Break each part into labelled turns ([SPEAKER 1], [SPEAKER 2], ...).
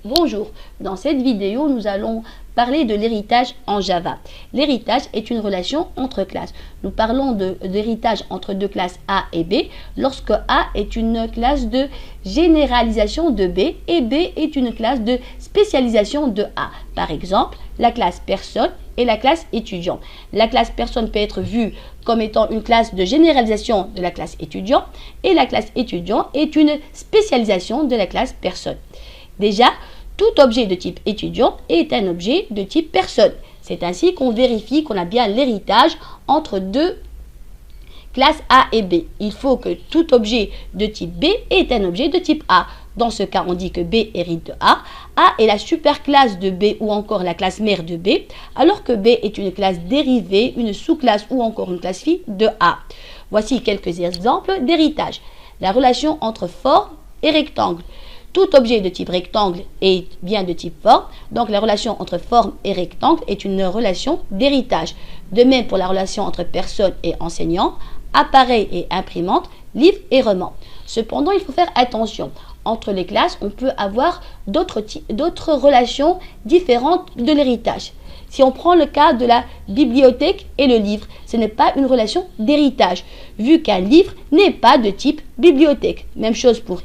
[SPEAKER 1] Bonjour, dans cette vidéo, nous allons parler de l'héritage en Java. L'héritage est une relation entre classes. Nous parlons d'héritage entre deux classes A et B lorsque A est une classe de généralisation de B et B est une classe de spécialisation de A. Par exemple, la classe personne et la classe étudiant. La classe personne peut être vue comme étant une classe de généralisation de la classe étudiant et la classe étudiant est une spécialisation de la classe personne. Déjà, tout objet de type étudiant est un objet de type personne. C'est ainsi qu'on vérifie qu'on a bien l'héritage entre deux classes A et B. Il faut que tout objet de type B est un objet de type A. Dans ce cas, on dit que B hérite de A. A est la superclasse de B ou encore la classe mère de B, alors que B est une classe dérivée, une sous-classe ou encore une classe phi de A. Voici quelques exemples d'héritage. La relation entre forme et rectangle. Tout objet de type rectangle est bien de type forme, donc la relation entre forme et rectangle est une relation d'héritage. De même pour la relation entre personne et enseignant, appareil et imprimante, livre et roman. Cependant, il faut faire attention. Entre les classes, on peut avoir d'autres relations différentes de l'héritage. Si on prend le cas de la bibliothèque et le livre, ce n'est pas une relation d'héritage, vu qu'un livre n'est pas de type bibliothèque. Même chose pour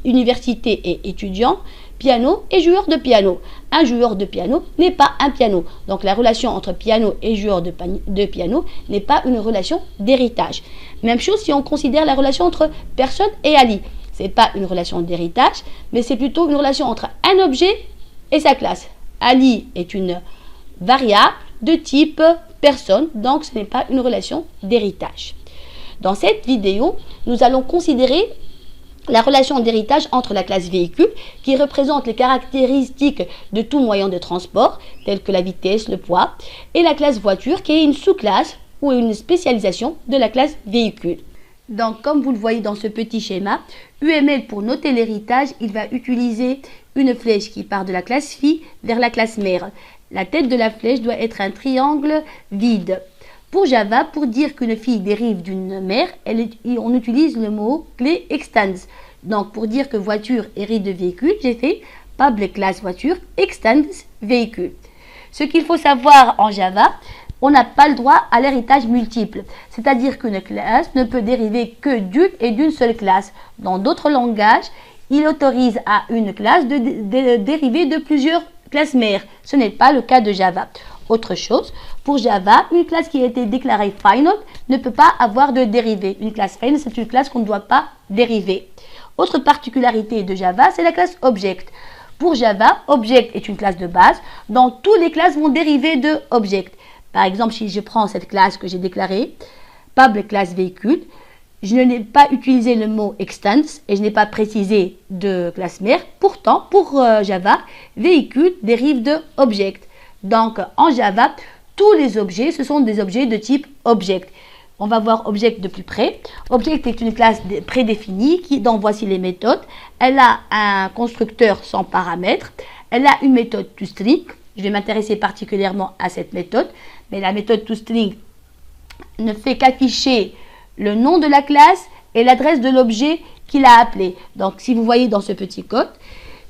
[SPEAKER 1] université et étudiant, piano et joueur de piano. Un joueur de piano n'est pas un piano. Donc la relation entre piano et joueur de piano n'est pas une relation d'héritage. Même chose si on considère la relation entre personne et Ali. Ce n'est pas une relation d'héritage, mais c'est plutôt une relation entre un objet et sa classe. Ali est une variable de type personne, donc ce n'est pas une relation d'héritage. Dans cette vidéo, nous allons considérer la relation d'héritage entre la classe véhicule, qui représente les caractéristiques de tout moyen de transport, tels que la vitesse, le poids, et la classe voiture, qui est une sous-classe ou une spécialisation de la classe véhicule. Donc, comme vous le voyez dans ce petit schéma, UML, pour noter l'héritage, il va utiliser une flèche qui part de la classe phi vers la classe mère. La tête de la flèche doit être un triangle vide. Pour Java, pour dire qu'une fille dérive d'une mère, on utilise le mot clé extends. Donc, pour dire que voiture hérite de véhicule, j'ai fait public class voiture extends véhicule. Ce qu'il faut savoir en Java, on n'a pas le droit à l'héritage multiple. C'est-à-dire qu'une classe ne peut dériver que d'une et d'une seule classe. Dans d'autres langages, il autorise à une classe de dériver de plusieurs classes mères. Ce n'est pas le cas de Java. Autre chose, pour Java, une classe qui a été déclarée final ne peut pas avoir de dérivée. Une classe final, c'est une classe qu'on ne doit pas dériver. Autre particularité de Java, c'est la classe object. Pour Java, object est une classe de base, dont toutes les classes vont dériver de object. Par exemple, si je prends cette classe que j'ai déclarée, public class véhicule, je n'ai pas utilisé le mot extends et je n'ai pas précisé de classe mère. Pourtant, pour Java, véhicule dérive de object. Donc, en Java, tous les objets, ce sont des objets de type object. On va voir object de plus près. Object est une classe prédéfinie dont voici les méthodes. Elle a un constructeur sans paramètres. Elle a une méthode toString. Je vais m'intéresser particulièrement à cette méthode. Mais la méthode toString ne fait qu'afficher le nom de la classe et l'adresse de l'objet qu'il a appelé. Donc, si vous voyez dans ce petit code,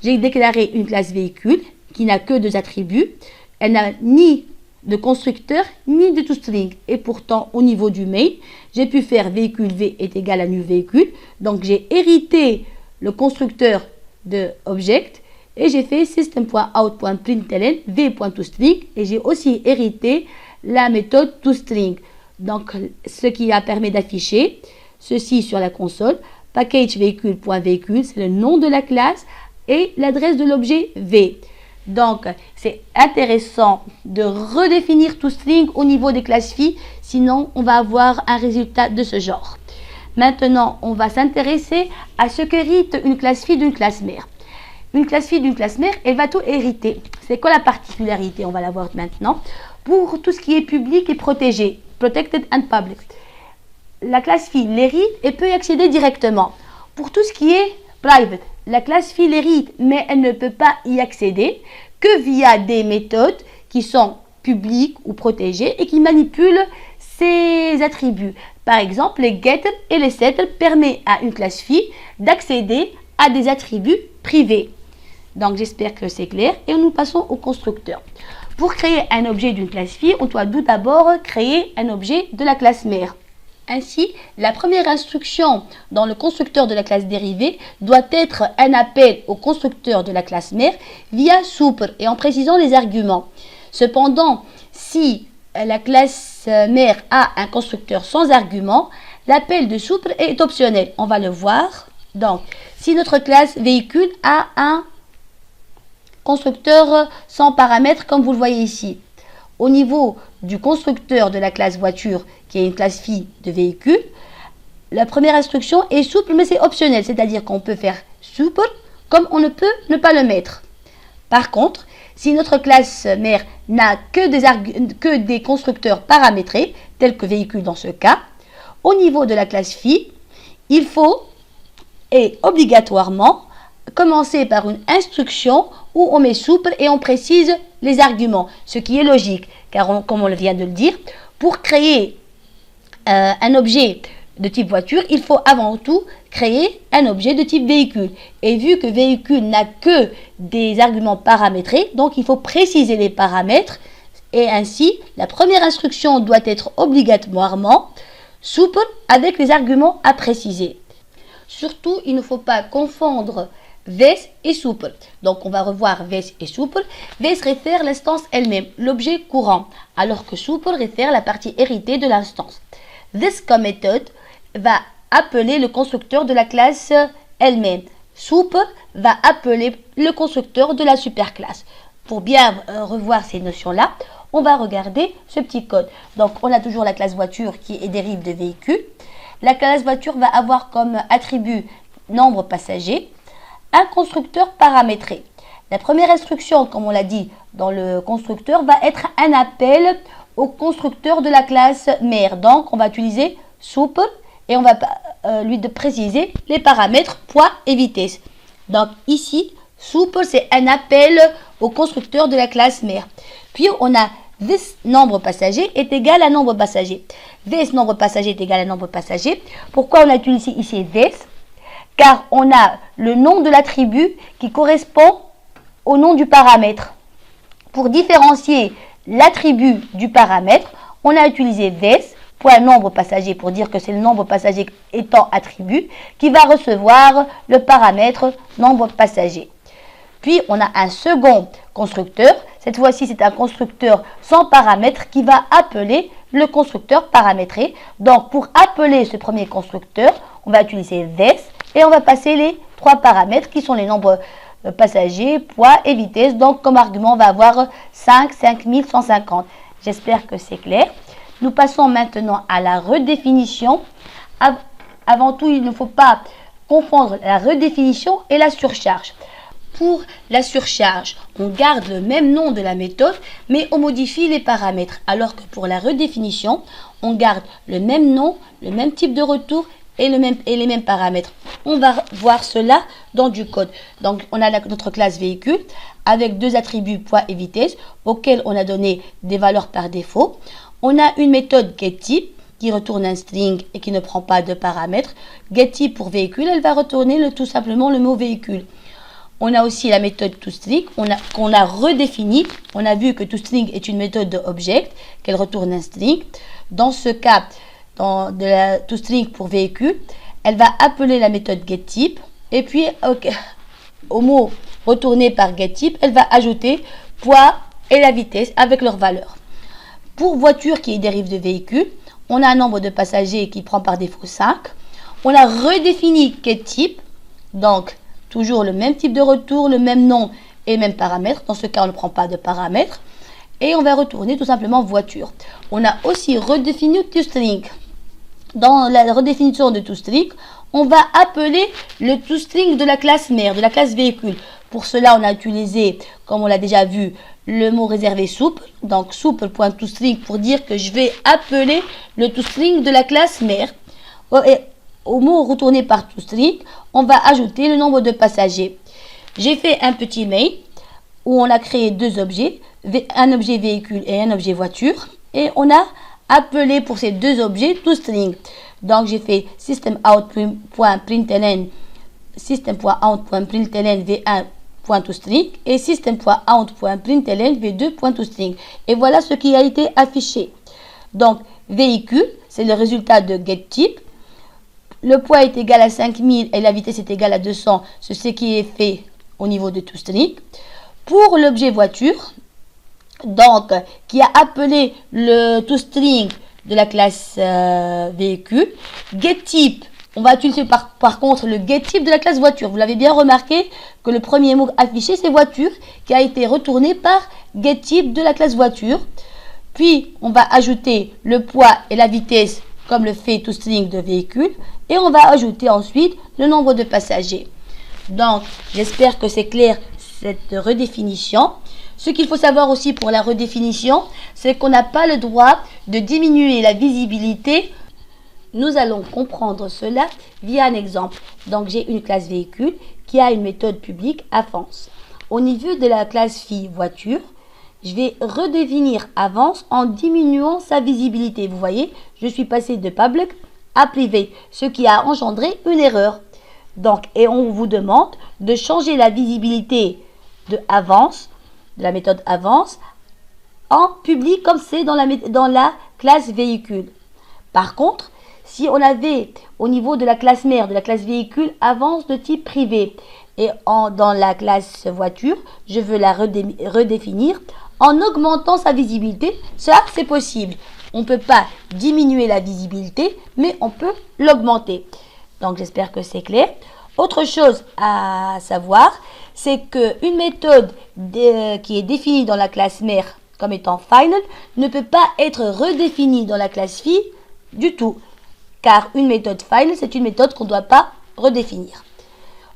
[SPEAKER 1] j'ai déclaré une classe véhicule qui n'a que deux attributs. Elle n'a ni de constructeur ni de toString. Et pourtant, au niveau du main, j'ai pu faire véhicule V est égal à new véhicule. Donc, j'ai hérité le constructeur de object et j'ai fait system.out.println v.toString et j'ai aussi hérité la méthode toString. Donc, ce qui a permis d'afficher ceci sur la console. Package véhicule.véhicule, c'est le nom de la classe et l'adresse de l'objet V. Donc, c'est intéressant de redéfinir toString au niveau des classes phi, sinon on va avoir un résultat de ce genre. Maintenant, on va s'intéresser à ce qu'hérite une classe phi d'une classe mère. Une classe phi d'une classe mère, elle va tout hériter. C'est quoi la particularité? On va la voir maintenant. Pour tout ce qui est public et protégé, protected and public, la classe phi l'hérite et peut y accéder directement. Pour tout ce qui est private, la classe phi l'hérite, mais elle ne peut pas y accéder que via des méthodes qui sont publiques ou protégées et qui manipulent ses attributs. Par exemple, les getter et les setter permettent à une classe phi d'accéder à des attributs privés. Donc, j'espère que c'est clair. Et nous passons au constructeur. Pour créer un objet d'une classe fille, on doit tout d'abord créer un objet de la classe mère. Ainsi, la première instruction dans le constructeur de la classe dérivée doit être un appel au constructeur de la classe mère via super et en précisant les arguments. Cependant, si la classe mère a un constructeur sans argument, l'appel de super est optionnel. On va le voir. Donc, si notre classe véhicule a un constructeur sans paramètres, comme vous le voyez ici, au niveau du constructeur de la classe voiture, qui est une classe fille de véhicule, la première instruction est souple, mais c'est optionnel, c'est-à-dire qu'on peut faire super comme on ne peut ne pas le mettre. Par contre, si notre classe mère n'a que des constructeurs paramétrés, tels que véhicule dans ce cas, au niveau de la classe fille, il faut et obligatoirement commencer par une instruction où on met souple et on précise les arguments, ce qui est logique, car comme on vient de le dire, pour créer un objet de type voiture, il faut avant tout créer un objet de type véhicule. Et vu que véhicule n'a que des arguments paramétrés, donc il faut préciser les paramètres, et ainsi, la première instruction doit être obligatoirement souple avec les arguments à préciser. Surtout, il ne faut pas confondre VS et souple. Donc, on va revoir VS et souple. VS réfère l'instance elle-même, l'objet courant, alors que souple réfère la partie héritée de l'instance. This comme méthode va appeler le constructeur de la classe elle-même. Souple va appeler le constructeur de la superclasse. Pour bien revoir ces notions-là, on va regarder ce petit code. Donc, on a toujours la classe voiture qui est dérive de véhicule. La classe voiture va avoir comme attribut nombre passager, un constructeur paramétré. La première instruction, comme on l'a dit dans le constructeur, va être un appel au constructeur de la classe mère. Donc, on va utiliser souple et on va lui préciser les paramètres poids et vitesse. Donc, ici, souple, c'est un appel au constructeur de la classe mère. Puis, on a this nombre passager est égal à nombre passager. This nombre passager est égal à nombre passager. Pourquoi on a utilisé ici this? Car on a le nom de l'attribut qui correspond au nom du paramètre. Pour différencier l'attribut du paramètre, on a utilisé this, point nombre passager, pour dire que c'est le nombre passager étant attribut, qui va recevoir le paramètre nombre passager. Puis, on a un second constructeur. Cette fois-ci, c'est un constructeur sans paramètre qui va appeler le constructeur paramétré. Donc, pour appeler ce premier constructeur, on va utiliser this et on va passer les trois paramètres qui sont les nombres passagers, poids et vitesse. Donc, comme argument, on va avoir 5, 5150. J'espère que c'est clair. Nous passons maintenant à la redéfinition. Avant tout, il ne faut pas confondre la redéfinition et la surcharge. Pour la surcharge, on garde le même nom de la méthode, mais on modifie les paramètres. Alors que pour la redéfinition, on garde le même nom, le même type de retour et les mêmes paramètres. On va voir cela dans du code. Donc, on a notre classe véhicule avec deux attributs poids et vitesse auxquels on a donné des valeurs par défaut. On a une méthode getType qui retourne un string et qui ne prend pas de paramètres. GetType pour véhicule, elle va retourner tout simplement le mot véhicule. On a aussi la méthode toString qu'on a redéfinie. On a vu que toString est une méthode de object, qu'elle retourne un string. Dans ce cas, de la toString pour véhicule, elle va appeler la méthode getType. Et puis, au mot retourné par getType, elle va ajouter poids et la vitesse avec leur valeur. Pour voiture qui est dérive de véhicule, on a un nombre de passagers qui prend par défaut 5. On a redéfini getType, donc toujours le même type de retour, le même nom et même paramètres. Dans ce cas, on ne prend pas de paramètres. Et on va retourner tout simplement voiture. On a aussi redéfini toString. Dans la redéfinition de toString, on va appeler le toString de la classe mère, de la classe véhicule. Pour cela, on a utilisé, comme on l'a déjà vu, le mot réservé souple. Donc, souple.toString pour dire que je vais appeler le toString de la classe mère. Et au mot retourné par toString, on va ajouter le nombre de passagers. J'ai fait un petit mail où on a créé deux objets, un objet véhicule et un objet voiture. Et on a appelé pour ces deux objets toString. Donc, j'ai fait systemout.println v1 v1.toString et system.out.println v2.toString. Et voilà ce qui a été affiché. Donc, véhicule, c'est le résultat de getType. Le poids est égal à 5000 et la vitesse est égale à 200. C'est ce qui est fait au niveau de toString. Pour l'objet voiture, donc, qui a appelé le toString de la classe véhicule, getType, on va utiliser par contre le getType de la classe voiture. Vous l'avez bien remarqué que le premier mot affiché, c'est voiture, qui a été retourné par getType de la classe voiture. Puis, on va ajouter le poids et la vitesse, comme le fait toString de véhicule. Et on va ajouter ensuite le nombre de passagers. Donc, j'espère que c'est clair cette redéfinition. Ce qu'il faut savoir aussi pour la redéfinition, c'est qu'on n'a pas le droit de diminuer la visibilité. Nous allons comprendre cela via un exemple. Donc, j'ai une classe véhicule qui a une méthode publique avance. Au niveau de la classe fille voiture, je vais redéfinir avance en diminuant sa visibilité. Vous voyez, je suis passé de public à privé, ce qui a engendré une erreur. Donc, et on vous demande de changer la visibilité de avance, de la méthode avance, en public comme c'est dans la classe véhicule. Par contre, si on avait au niveau de la classe mère, de la classe véhicule, avance de type privé, et dans la classe voiture, je veux la redéfinir en augmentant sa visibilité, ça c'est possible. On ne peut pas diminuer la visibilité, mais on peut l'augmenter. Donc j'espère que c'est clair. Autre chose à savoir, c'est qu'une méthode qui est définie dans la classe mère comme étant final ne peut pas être redéfinie dans la classe fille du tout. Car une méthode final, c'est une méthode qu'on ne doit pas redéfinir.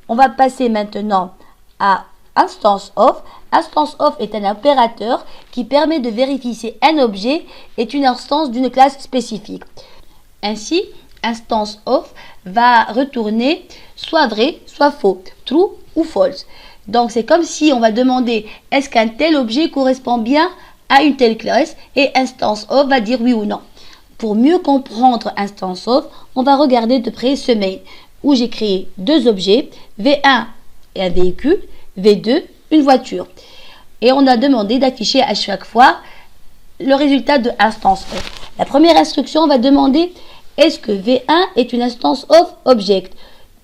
[SPEAKER 1] On va passer maintenant à instance of. Instance of est un opérateur qui permet de vérifier si un objet est une instance d'une classe spécifique. Ainsi, instance of va retourner soit vrai, soit faux, true ou false. Donc c'est comme si on va demander est-ce qu'un tel objet correspond bien à une telle classe et instance of va dire oui ou non. Pour mieux comprendre instance of, on va regarder de près ce mail où j'ai créé deux objets, V1 et un véhicule, V2 une voiture. Et on a demandé d'afficher à chaque fois le résultat de instance of. La première instruction va demander est-ce que V1 est une instance of object?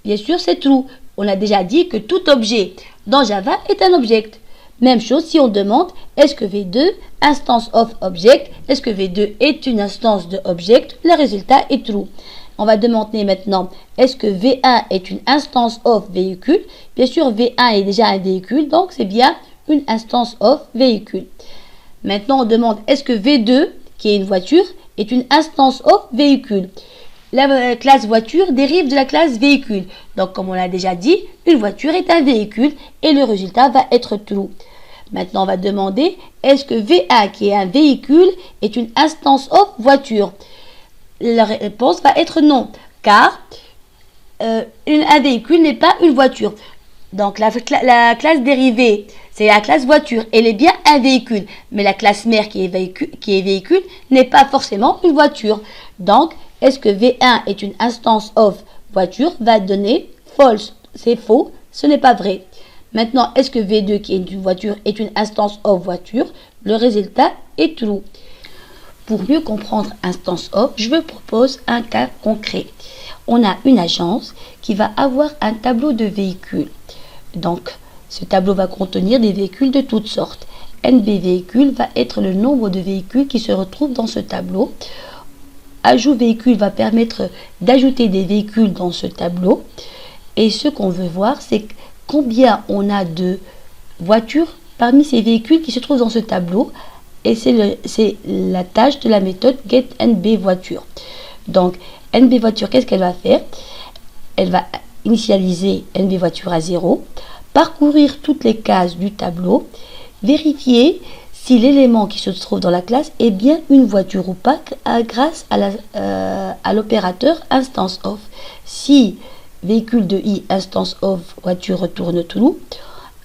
[SPEAKER 1] Bien sûr, c'est true. On a déjà dit que tout objet dans Java est un object. Même chose si on demande est-ce que V2 instance of object? Est-ce que V2 est une instance de object? Le résultat est true. On va demander maintenant est-ce que V1 est une instance of véhicule? Bien sûr, V1 est déjà un véhicule, donc c'est bien une instance of véhicule. Maintenant, on demande est-ce que V2, qui est une voiture, est une instance of véhicule? La classe voiture dérive de la classe véhicule. Donc, comme on l'a déjà dit, une voiture est un véhicule et le résultat va être true. Maintenant, on va demander est-ce que V1, qui est un véhicule, est une instance of voiture? La réponse va être non, car un véhicule n'est pas une voiture. Donc, la classe dérivée, c'est la classe voiture. Elle est bien un véhicule. Mais la classe mère qui est véhicule n'est pas forcément une voiture. Donc, est-ce que V1 est une instance of voiture va donner false. C'est faux, ce n'est pas vrai. Maintenant, est-ce que V2 qui est une voiture est une instance of voiture? Le résultat est true. Pour mieux comprendre instance of, je vous propose un cas concret. On a une agence qui va avoir un tableau de véhicules. Donc, ce tableau va contenir des véhicules de toutes sortes. NB véhicule va être le nombre de véhicules qui se retrouvent dans ce tableau. Ajout véhicule va permettre d'ajouter des véhicules dans ce tableau. Et ce qu'on veut voir, c'est combien on a de voitures parmi ces véhicules qui se trouvent dans ce tableau. Et c'est la tâche de la méthode getNBVoiture. Donc, NB voiture, qu'est-ce qu'elle va faire? Elle va initialiser NB voiture à 0, parcourir toutes les cases du tableau, vérifier si l'élément qui se trouve dans la classe est bien une voiture ou pas grâce à l'opérateur instance of. Si véhicule de i instance of voiture retourne true,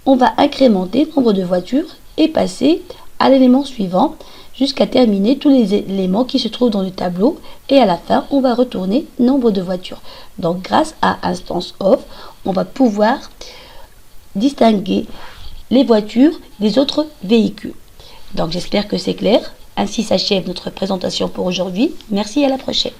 [SPEAKER 1] on va incrémenter le nombre de voitures et passer à l'élément suivant jusqu'à terminer tous les éléments qui se trouvent dans le tableau et à la fin on va retourner nombre de voitures. Donc grâce à instance of, on va pouvoir distinguer les voitures, les autres véhicules. Donc j'espère que c'est clair. Ainsi s'achève notre présentation pour aujourd'hui. Merci et à la prochaine.